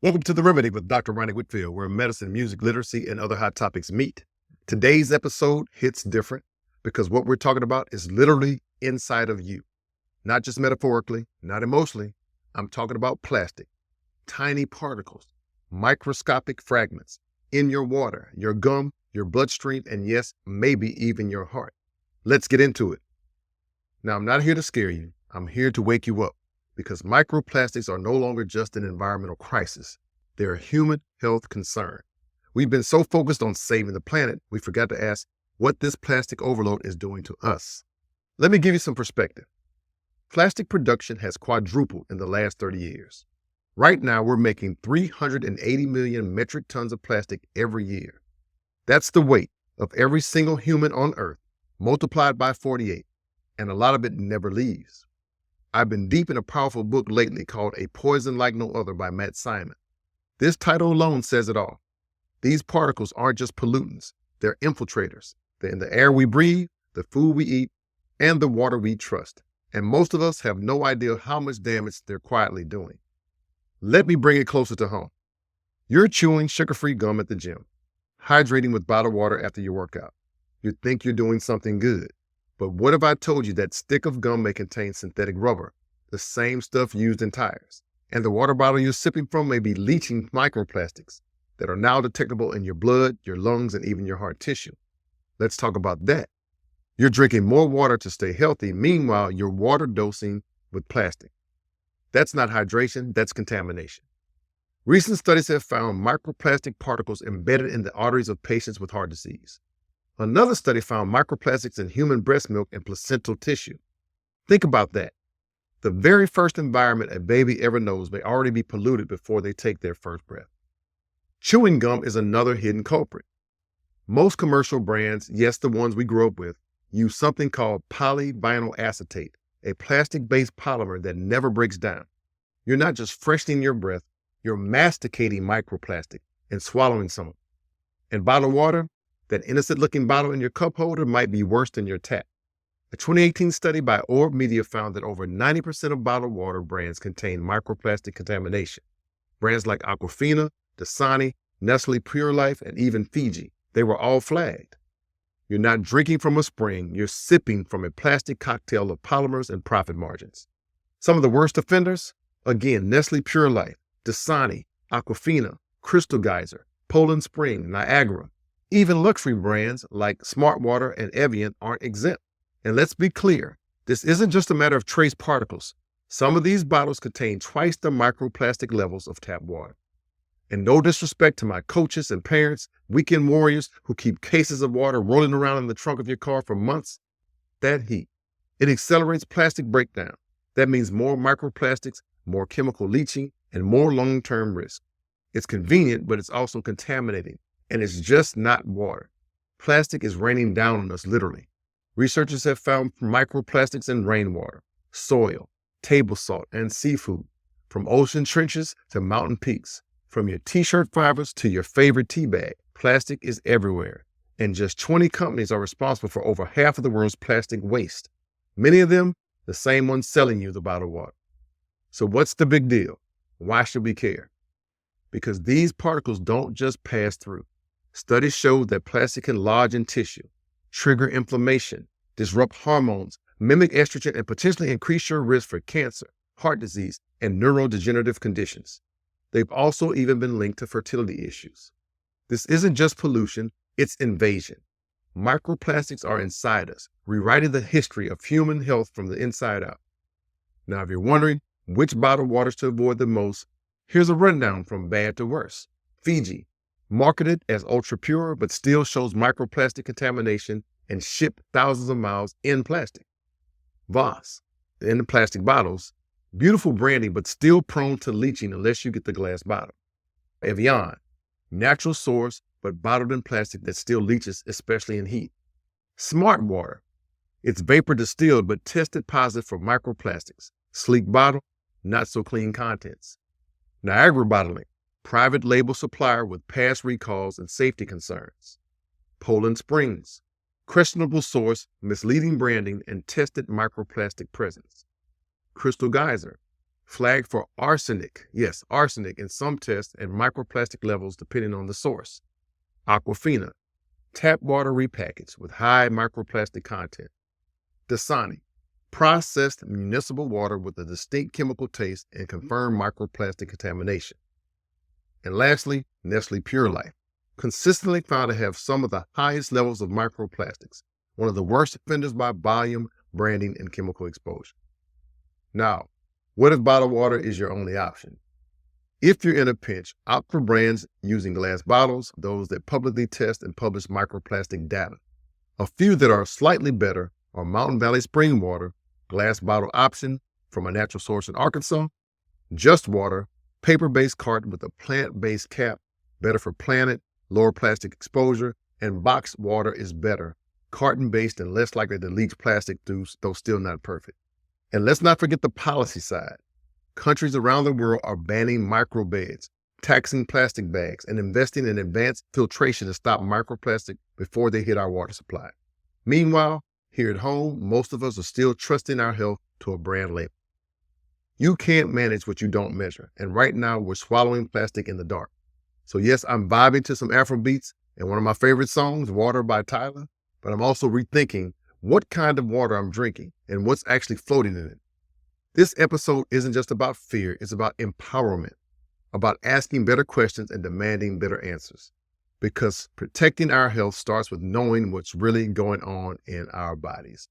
Welcome to The Remedy with Dr. Rani Whitfield, where medicine, music, literacy, and other hot topics meet. Today's episode hits different because what we're talking about is literally inside of you, not just metaphorically, not emotionally. I'm talking about plastic, tiny particles, microscopic fragments in your water, your gum, your bloodstream, and yes, maybe even your heart. Let's get into it. Now, I'm not here to scare you. I'm here to wake you up because microplastics are no longer just an environmental crisis. They're a human health concern. We've been so focused on saving the planet, we forgot to ask what this plastic overload is doing to us. Let me give you some perspective. Plastic production has quadrupled in the last 30 years. Right now, we're making 380 million metric tons of plastic every year. That's the weight of every single human on Earth, multiplied by 48, and a lot of it never leaves. I've been deep in a powerful book lately called A Poison Like No Other by Matt Simon. This title alone says it all. These particles aren't just pollutants, they're infiltrators. They're in the air we breathe, the food we eat, and the water we trust. And most of us have no idea how much damage they're quietly doing. Let me bring it closer to home. You're chewing sugar-free gum at the gym, hydrating with bottled water after your workout. You think you're doing something good. But what if I told you that stick of gum may contain synthetic rubber, the same stuff used in tires, and the water bottle you're sipping from may be leaching microplastics that are now detectable in your blood, your lungs, and even your heart tissue? Let's talk about that. You're drinking more water to stay healthy. Meanwhile, you're water dosing with plastic. That's not hydration, that's contamination. Recent studies have found microplastic particles embedded in the arteries of patients with heart disease. Another study found microplastics in human breast milk and placental tissue. Think about that. The very first environment a baby ever knows may already be polluted before they take their first breath. Chewing gum is another hidden culprit. Most commercial brands, yes, the ones we grew up with, use something called polyvinyl acetate, a plastic-based polymer that never breaks down. You're not just freshening your breath, you're masticating microplastic and swallowing some of it. And bottled water, that innocent-looking bottle in your cup holder might be worse than your tap. A 2018 study by Orb Media found that over 90% of bottled water brands contain microplastic contamination. Brands like Aquafina, Dasani, Nestle Pure Life, and even Fiji, they were all flagged. You're not drinking from a spring, you're sipping from a plastic cocktail of polymers and profit margins. Some of the worst offenders? Again, Nestle Pure Life, Dasani, Aquafina, Crystal Geyser, Poland Spring, Niagara. Even luxury brands like Smart Water and Evian aren't exempt. And let's be clear, this isn't just a matter of trace particles. Some of these bottles contain twice the microplastic levels of tap water. And no disrespect to my coaches and parents, weekend warriors who keep cases of water rolling around in the trunk of your car for months, that heat, it accelerates plastic breakdown. That means more microplastics, more chemical leaching, and more long-term risk. It's convenient, but it's also contaminating. And it's just not water. Plastic is raining down on us, literally. Researchers have found microplastics in rainwater, soil, table salt, and seafood, from ocean trenches to mountain peaks, from your t-shirt fibers to your favorite tea bag. Plastic is everywhere, and just 20 companies are responsible for over half of the world's plastic waste. Many of them, the same ones selling you the bottled water. So what's the big deal? Why should we care? Because these particles don't just pass through. Studies show that plastic can lodge in tissue, trigger inflammation, disrupt hormones, mimic estrogen, and potentially increase your risk for cancer, heart disease, and neurodegenerative conditions. They've also even been linked to fertility issues. This isn't just pollution, it's invasion. Microplastics are inside us, rewriting the history of human health from the inside out. Now, if you're wondering which bottled waters to avoid the most, here's a rundown from bad to worse. Fiji, marketed as ultra pure, but still shows microplastic contamination and shipped thousands of miles in plastic. Voss, in the plastic bottles, beautiful branding, but still prone to leaching unless you get the glass bottle. Evian, natural source, but bottled in plastic that still leaches, especially in heat. Smart Water, it's vapor distilled, but tested positive for microplastics. Sleek bottle, not so clean contents. Niagara Bottling, private label supplier with past recalls and safety concerns. Poland Springs, questionable source, misleading branding, and tested microplastic presence. Crystal Geyser, flagged for arsenic, yes, arsenic in some tests and microplastic levels depending on the source. Aquafina, tap water repackaged with high microplastic content. Dasani, processed municipal water with a distinct chemical taste and confirmed microplastic contamination. And lastly, Nestle Pure Life, consistently found to have some of the highest levels of microplastics, one of the worst offenders by volume, branding, and chemical exposure. Now, what if bottled water is your only option? If you're in a pinch, opt for brands using glass bottles, those that publicly test and publish microplastic data. A few that are slightly better are Mountain Valley Spring Water, glass bottle option from a natural source in Arkansas, Just Water, paper-based carton with a plant-based cap, better for planet, lower plastic exposure, and boxed water is better, carton-based and less likely to leach plastic through, though still not perfect. And let's not forget the policy side. Countries around the world are banning microbeds, taxing plastic bags, and investing in advanced filtration to stop microplastic before they hit our water supply. Meanwhile, here at home, most of us are still trusting our health to a brand label. You can't manage what you don't measure, and right now we're swallowing plastic in the dark. So yes, I'm vibing to some Afro beats and one of my favorite songs, Water by Tyler, but I'm also rethinking what kind of water I'm drinking and what's actually floating in it. This episode isn't just about fear, it's about empowerment, about asking better questions and demanding better answers. Because protecting our health starts with knowing what's really going on in our bodies.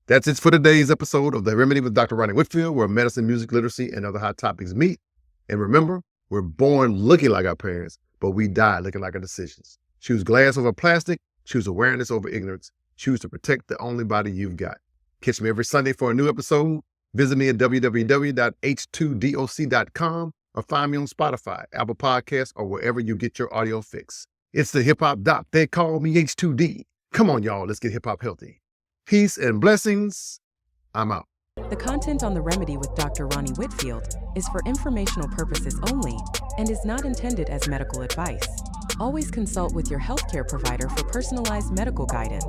That's it for today's episode of The Remedy with Dr. Rani Whitfield, where medicine, music, literacy, and other hot topics meet. And remember, we're born looking like our parents, but we die looking like our decisions. Choose glass over plastic, choose awareness over ignorance, choose to protect the only body you've got. Catch me every Sunday for a new episode. Visit me at www.h2doc.com or find me on Spotify, Apple Podcasts, or wherever you get your audio fix. It's the Hip Hop Doc. They call me H2D. Come on, y'all. Let's get hip hop healthy. Peace and blessings. I'm out. The content on The Remedy with Dr. Rani Whitfield is for informational purposes only and is not intended as medical advice. Always consult with your healthcare provider for personalized medical guidance.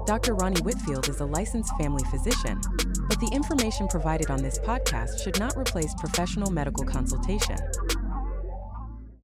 Dr. Rani Whitfield is a licensed family physician, but the information provided on this podcast should not replace professional medical consultation.